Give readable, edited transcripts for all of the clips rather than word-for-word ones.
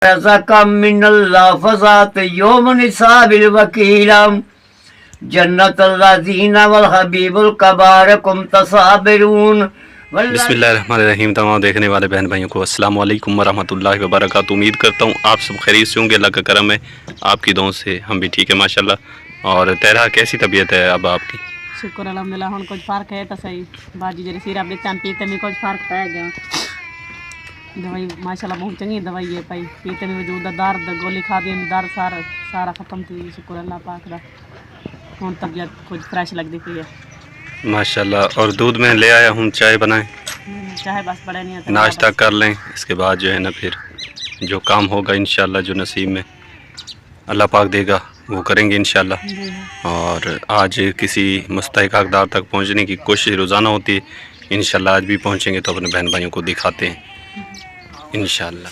رزقا من اللہ فذات یوم نصاب الوکیلم جنت الذین والحبیب الکبارکم تصابرون. بسم اللہ الرحمن الرحیم. تمام دیکھنے والے بہن بھائیوں کو السلام علیکم ورحمۃ اللہ وبرکاتہ. امید کرتا ہوں آپ سب خیریت سے ہوں گے. اللہ کا کرم ہے, آپ کی دعاؤں سے ہم بھی ٹھیک ہے ماشاءاللہ. اور تیرا کیسی طبیعت ہے اب آپ کی؟ شکر الحمدللہ. ہن کچھ فرق ہے تو صحیح. باجی جی سیرپ دیتے پیتے میں کچھ فرق پی گیا. دوائی ماشاءاللہ بہت چنگی دوائی ہے پائی پیتے میں وجود درد گولی کھا دی درد سارا ختم تھی. شکر اللہ پاک دا. ہن طبیعت کچھ فریش لگتی پی ہے ماشاءاللہ. اور دودھ میں لے آیا ہوں, چائے بنائیں, چاہے بس بڑے نہیں آتا ناشتہ کر لیں. اس کے بعد جو ہے نا پھر جو کام ہوگا انشاءاللہ جو نصیب میں اللہ پاک دے گا وہ کریں گے انشاءاللہ. اور آج کسی مستحق حقدار تک پہنچنے کی کوشش روزانہ ہوتی ہے. انشاءاللہ آج بھی پہنچیں گے تو اپنے بہن بھائیوں کو دکھاتے ہیں انشاءاللہ.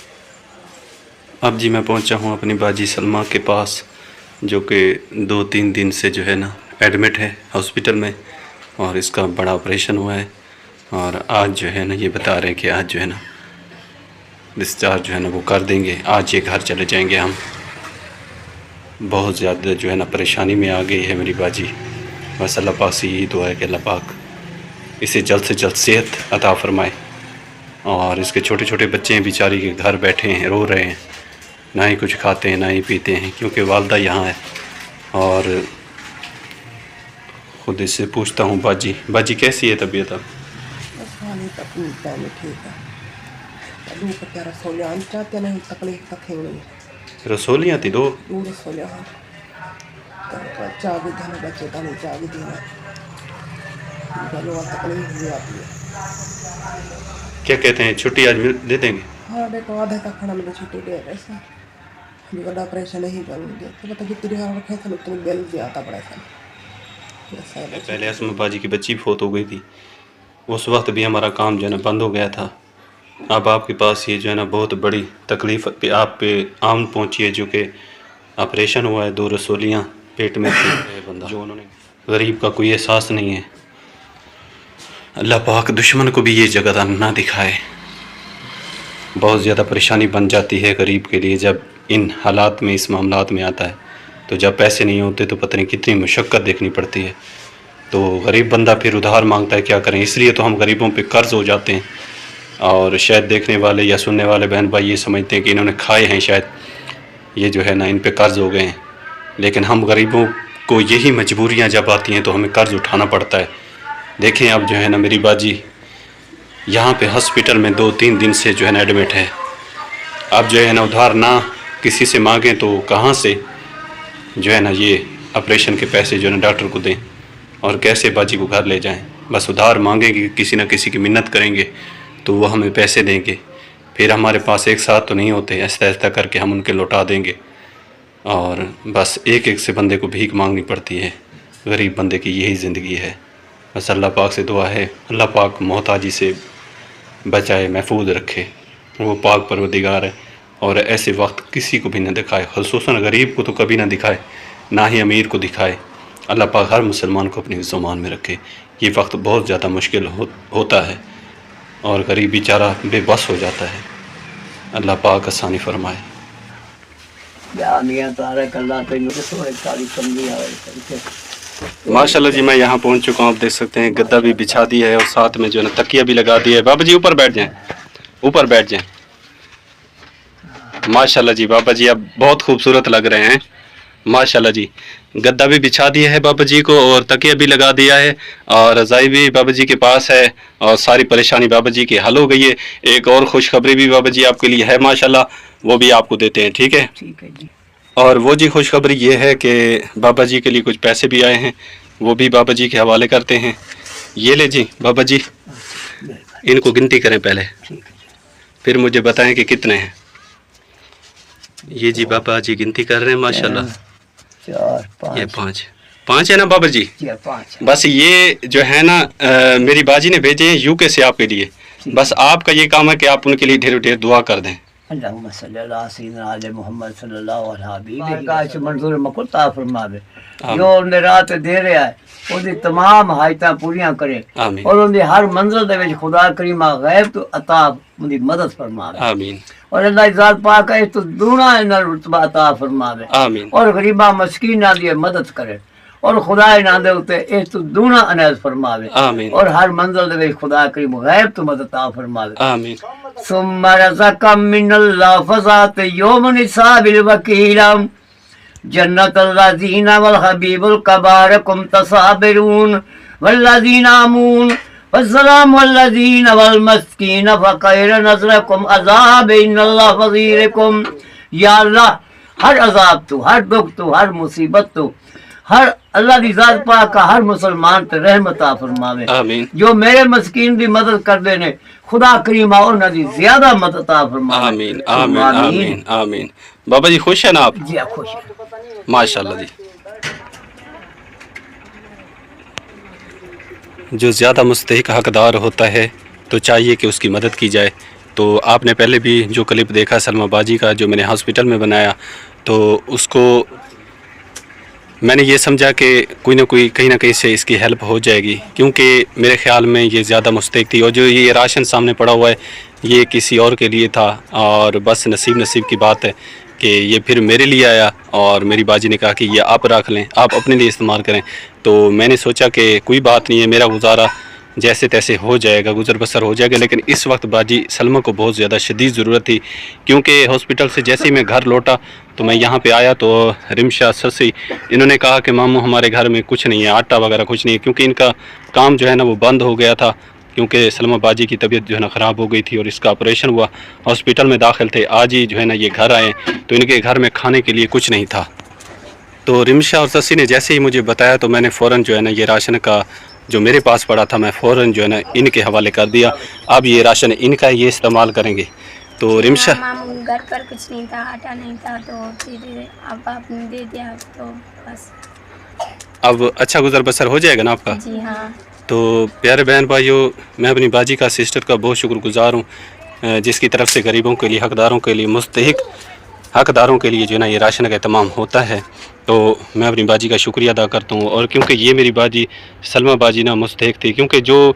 اب جی میں پہنچا ہوں اپنی باجی سلمہ کے پاس, جو کہ 2-3 دن سے جو ہے نا ایڈمٹ ہے ہاسپٹل میں, اور اس کا بڑا آپریشن ہوا ہے. اور آج جو ہے نا یہ بتا رہے ہیں کہ آج جو ہے نا ڈسچارج جو ہے نا وہ کر دیں گے. آج یہ گھر چلے جائیں گے ہم. بہت زیادہ جو ہے نا پریشانی میں آ گئی ہے میری باجی. بس اللہ پاک سے یہی دعا ہے کہ اللہ پاک اسے جلد سے جلد صحت عطا فرمائے. اور اس کے چھوٹے چھوٹے بچے ہیں بیچاری کے گھر بیٹھے ہیں, رو رہے ہیں, نہ ہی کچھ کھاتے ہیں نہ ہی پیتے ہیں, کیونکہ والدہ یہاں ہے. اور خود اس سے پوچھتا ہوں باجی کیسی ہے طبیعت اب؟ رسولیاں تھی دو کیا کہتے ہیں چھٹی آج دے دیں گے؟ ہاں دیکھو آدھے تک کھڑا مجھے چھٹی دے رہے سر. ابھی بڑا آپریشن نہیں کروں گے تو پتہ کتنی ہار رکھے تھے اتنی بل بھی آتا پڑا سر. پہلے اسما باجی کی بچی فوت ہو گئی تھی, اس وقت بھی ہمارا کام جو ہے نا بند ہو گیا تھا. اب آپ کے پاس یہ جو ہے نا بہت بڑی تکلیف پہ آپ پہ عام پہنچی ہے, جو کہ آپریشن ہوا ہے, 2 رسولیاں پیٹ میں تھی. جو انہوں نے غریب کا کوئی احساس نہیں ہے. اللہ پاک دشمن کو بھی یہ جگہ نہ دکھائے. بہت زیادہ پریشانی بن جاتی ہے غریب کے لیے جب ان حالات میں اس معاملات میں آتا ہے. تو جب پیسے نہیں ہوتے تو پتہ نہیں کتنی مشقت دیکھنی پڑتی ہے. تو غریب بندہ پھر ادھار مانگتا ہے, کیا کریں. اس لیے تو ہم غریبوں پہ قرض ہو جاتے ہیں. اور شاید دیکھنے والے یا سننے والے بہن بھائی یہ سمجھتے ہیں کہ انہوں نے کھائے ہیں, شاید یہ جو ہے نا ان پہ قرض ہو گئے ہیں. لیکن ہم غریبوں کو یہی مجبوریاں جب آتی ہیں تو ہمیں قرض اٹھانا پڑتا ہے. دیکھیں اب جو ہے نا میری باجی یہاں پہ ہاسپٹل میں 2-3 دن سے جو ہے نا ایڈمٹ ہے. اب جو ہے نا ادھار نہ کسی سے مانگیں تو کہاں سے جو ہے نا یہ آپریشن کے پیسے جو ہے نا ڈاکٹر کو دیں, اور کیسے باجی کو گھر لے جائیں. بس ادھار مانگیں گے, کسی نہ کسی کی منت کریں گے تو وہ ہمیں پیسے دیں گے. پھر ہمارے پاس ایک ساتھ تو نہیں ہوتے, ایسا ایسا کر کے ہم ان کے لوٹا دیں گے. اور بس ایک سے بندے کو بھیک مانگنی پڑتی ہے. غریب بندے کی یہی زندگی ہے. بس اللہ پاک سے دعا ہے اللہ پاک محتاجی سے بچائے, محفوظ رکھے. وہ پاک پروردگار ہے, اور ایسے وقت کسی کو بھی نہ دکھائے, خصوصاً غریب کو تو کبھی نہ دکھائے, نہ ہی امیر کو دکھائے. اللہ پاک ہر مسلمان کو اپنی زمان میں رکھے. یہ وقت بہت زیادہ مشکل ہوتا ہے, اور غریب بیچارہ بے بس ہو جاتا ہے. اللہ پاک آسانی فرمائے. ماشاءاللہ جی میں یہاں پہنچ چکا ہوں. آپ دیکھ سکتے ہیں گدا بھی بچھا دیا ہے, اور ساتھ میں جو ہے نا تکیہ بھی لگا دیا ہے. بابا جی اوپر بیٹھ جائیں, اوپر بیٹھ جائیں. ماشاءاللہ جی بابا جی اب بہت خوبصورت لگ رہے ہیں. ماشاءاللہ جی گدا بھی بچھا دیا ہے بابا جی کو, اور تکیہ بھی لگا دیا ہے, اور رضائی بھی بابا جی کے پاس ہے, اور ساری پریشانی بابا جی کی حل ہو گئی ہے. ایک اور خوشخبری بھی بابا جی آپ کے لیے ہے ماشاءاللہ, وہ بھی آپ کو دیتے ہیں. ٹھیک ہے جی. اور وہ جی خوشخبری یہ ہے کہ بابا جی کے لیے کچھ پیسے بھی آئے ہیں, وہ بھی بابا جی کے حوالے کرتے ہیں. یہ لے جی بابا جی, ان کو گنتی کریں پہلے, پھر مجھے بتائیں کہ کتنے ہیں. یہ جی بابا جی گنتی کر رہے ہیں ماشاءاللہ. 4 یہ 5 ہے نا بابا جی. 5 بس یہ جو ہے نا میری باجی نے بھیجے ہیں UK سے آپ کے لیے. بس آپ کا یہ کام ہے کہ آپ ان کے لیے ڈھیر ڈھیر دعا کر دیں. اللہم صلی اللہ سیدنا علی محمد صلی اللہ علیہ وسلم کاش منظور مکو عطا فرماوے جو ان رات دے رہا ہے وہ دی تمام حاجتاں پوریاں کرے آمین اور ان دی ہر منزل دے وچ خدا کریمہ غیب تو عطا ان دی مدد فرماوے آمین اور اللہ کی ذات پاک ہے تو دونا انہاں رتبہ عطا فرماوے آمین اور غریباں مسکیناں دی مدد کرے اور خدا انہاں دے اوتے اس تو دونا عنایت فرماوے آمین اور ہر منزل دے وچ خدا کریم غیب تو مدد عطا فرماوے آمین ثم رزقم من اللافظات یوم نصاب الوکیلم جنت الذین والحبیب الکبارکم تصابرون والذین آمون والسلام والذین والمسکین فقیر نظرکم عذاب ان اللہ فضیرکم یا اللہ ہر عذاب تو ہر دکھ تو ہر مصیبت تو ہر اللہ دی ذات پاک کا ہر مسلمان تے رحمت عطا فرماوے آمین جو میرے مسکین دی مدد کر دینے خدا کریمہ انہاں دی زیادہ مدد عطا فرماوے آمین آمین آمین آمین بابا جی خوش ہیں نا آپ جی خوش ہیں ماشاءاللہ جی جو زیادہ مستحق حقدار ہوتا ہے تو چاہیے کہ اس کی مدد کی جائے تو آپ نے پہلے بھی جو کلپ دیکھا سلمہ باجی کا جو میں نے ہاسپٹل میں بنایا تو اس کو میں نے یہ سمجھا کہ کوئی نہ کوئی کہیں نہ کہیں سے اس کی ہیلپ ہو جائے گی کیونکہ میرے خیال میں یہ زیادہ مستحق تھی اور جو یہ راشن سامنے پڑا ہوا ہے یہ کسی اور کے لیے تھا اور بس نصیب کی بات ہے کہ یہ پھر میرے لیے آیا اور میری باجی نے کہا کہ یہ آپ رکھ لیں آپ اپنے لیے استعمال کریں تو میں نے سوچا کہ کوئی بات نہیں ہے میرا گزارا جیسے تیسے ہو جائے گا گزر بسر ہو جائے گا لیکن اس وقت باجی سلمہ کو بہت زیادہ شدید ضرورت تھی کیونکہ ہاسپٹل سے جیسے ہی میں گھر لوٹا تو میں یہاں پہ آیا تو رمشا سسی انہوں نے کہا کہ ماموں ہمارے گھر میں کچھ نہیں ہے آٹا وغیرہ کچھ نہیں ہے کیونکہ ان کا کام جو ہے نا وہ بند ہو گیا تھا کیونکہ سلمہ باجی کی طبیعت جو ہے نا خراب ہو گئی تھی اور اس کا آپریشن ہوا ہاسپٹل میں داخل تھے آج ہی جو ہے نا یہ گھر آئے تو ان کے گھر میں کھانے کے لیے کچھ نہیں تھا تو رمشا اور سسی نے جیسے ہی مجھے بتایا تو میں نے فوراً جو ہے نا یہ راشن کا جو میرے پاس پڑا تھا میں فوراً جو ہے نا ان کے حوالے کر دیا اب یہ راشن ان کا یہ استعمال کریں گے تو رمشا گھر پر کچھ نہیں تھا آٹا نہیں تھا تو پھر اب آپ نے دے دیا تو بس اب اچھا گزر بسر ہو جائے گا نا آپ کا جی ہاں تو پیارے بہن بھائیوں میں اپنی باجی کا سسٹر کا بہت شکر گزار ہوں جس کی طرف سے غریبوں کے لیے حقداروں کے لیے مستحق حقداروں کے لیے جو ہے نا یہ راشن کا اہتمام ہوتا ہے تو میں اپنی باجی کا شکریہ ادا کرتا ہوں اور کیونکہ یہ میری باجی سلمہ باجی نا مستحق تھی کیونکہ جو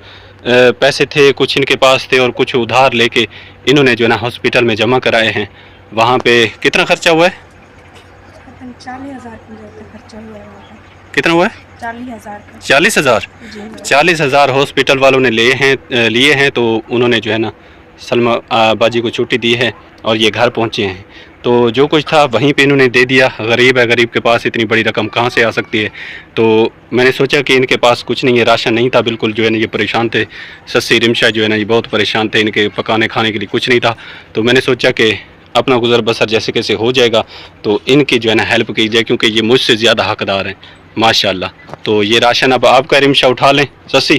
پیسے تھے کچھ ان کے پاس تھے اور کچھ ادھار لے کے انہوں نے جو ہے نا ہاسپٹل میں جمع کرائے ہیں وہاں پہ کتنا خرچہ ہوا ہے 40,000 خرچہ ہوا ہے کتنا ہوا ہے 40,000 40,000 ہاسپٹل والوں نے لیے ہیں تو انہوں نے جو ہے نا سلمہ باجی کو چھٹی دی ہے اور یہ گھر پہنچے ہیں تو جو کچھ تھا وہیں پہ انہوں نے دے دیا غریب ہے غریب کے پاس اتنی بڑی رقم کہاں سے آ سکتی ہے تو میں نے سوچا کہ ان کے پاس کچھ نہیں ہے راشن نہیں تھا بالکل جو ہے نا یہ پریشان تھے سسی رمشا جو ہے نا یہ بہت پریشان تھے ان کے پکانے کھانے کے لیے کچھ نہیں تھا تو میں نے سوچا کہ اپنا گزر بسر جیسے کیسے ہو جائے گا تو ان کی جو ہے نا ہیلپ کی جائے کیونکہ یہ مجھ سے زیادہ حقدار ہیں ماشاءاللہ تو یہ راشن اب آپ کا رمشا اٹھا لیں سسی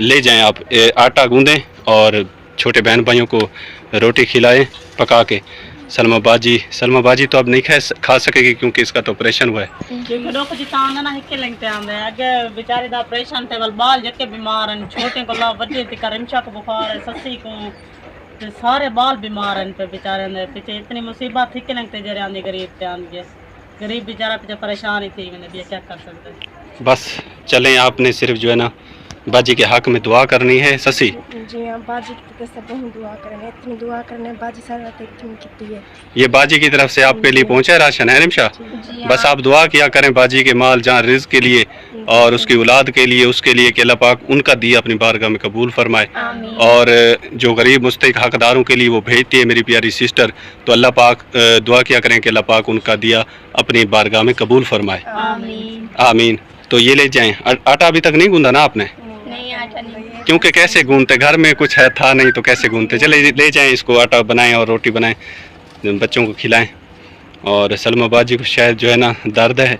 لے جائیں آپ آٹا گوندیں اور چھوٹے بہن بھائیوں کو روٹی کھلائیں پکا کے سلمہ باجی تو اب نہیں کھا سکے گی کیونکہ اس کا تو آپریشن ہوا ہے کیونکہ لوگ جتنا آندا نا ہکے لنگتے آندے اگے بیچارے دا آپریشن تے ول بال جکے بیمار ہیں چھوٹے کو لا وڈے تے رمشا کو بخار ہے سسی کو تے سارے بال بیمار ہیں تے بیچارے دے پیچھے اتنی مصیبت ہکے لنگتے جڑے آندے غریب تے آندے غریب بیچارہ پیچھے پریشان ہی تھی میں نے بھی کیا کر سکتے بس چلیں آپ نے صرف جو ہے نا باجی کے حق میں دعا کرنی ہے سسی جی ہاں باجی کی سب دعا کریں اتنی دعا کرنے باجی سارا اتنی چھٹی ہے یہ باجی کی طرف سے آپ کے لیے پہنچا ہے راشن ہے رمشا بس آپ دعا کیا کریں باجی کے مال جان رزق کے لیے اور اس کی اولاد کے لیے اس کے لیے کہ اللہ پاک ان کا دیا اپنی بارگاہ میں قبول فرمائے اور جو غریب مستحق حقداروں کے لیے وہ بھیجتی ہے میری پیاری سسٹر تو اللہ پاک دعا کیا کریں کہ اللہ پاک ان کا دیا اپنی بارگاہ میں قبول فرمائے آمین تو یہ لے جائیں آٹا ابھی تک نہیں گوندا نا آپ نے کیونکہ کیسے گونتے گھر میں کچھ ہے تھا نہیں تو کیسے گونتے چلے لے جائیں اس کو آٹا بنائیں اور روٹی بنائیں بچوں کو کھلائیں اور سلمہ باجی کو شاید جو ہے نا درد ہے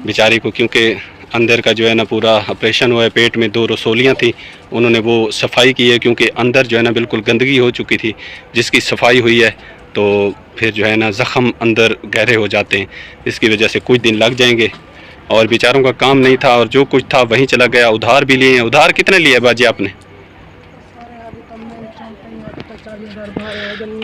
بیچاری کو کیونکہ اندر کا جو ہے نا پورا آپریشن ہوا ہے پیٹ میں 2 رسولیاں تھیں انہوں نے وہ صفائی کی ہے کیونکہ اندر جو ہے نا بالکل گندگی ہو چکی تھی جس کی صفائی ہوئی ہے تو پھر جو ہے نا زخم اندر گہرے ہو جاتے ہیں اس کی وجہ سے کچھ دن لگ جائیں گے اور بیچاروں کا کام نہیں تھا اور جو کچھ تھا وہیں چلا گیا ادھار بھی لیے ہیں ادھار کتنے لیے باجی آپ نے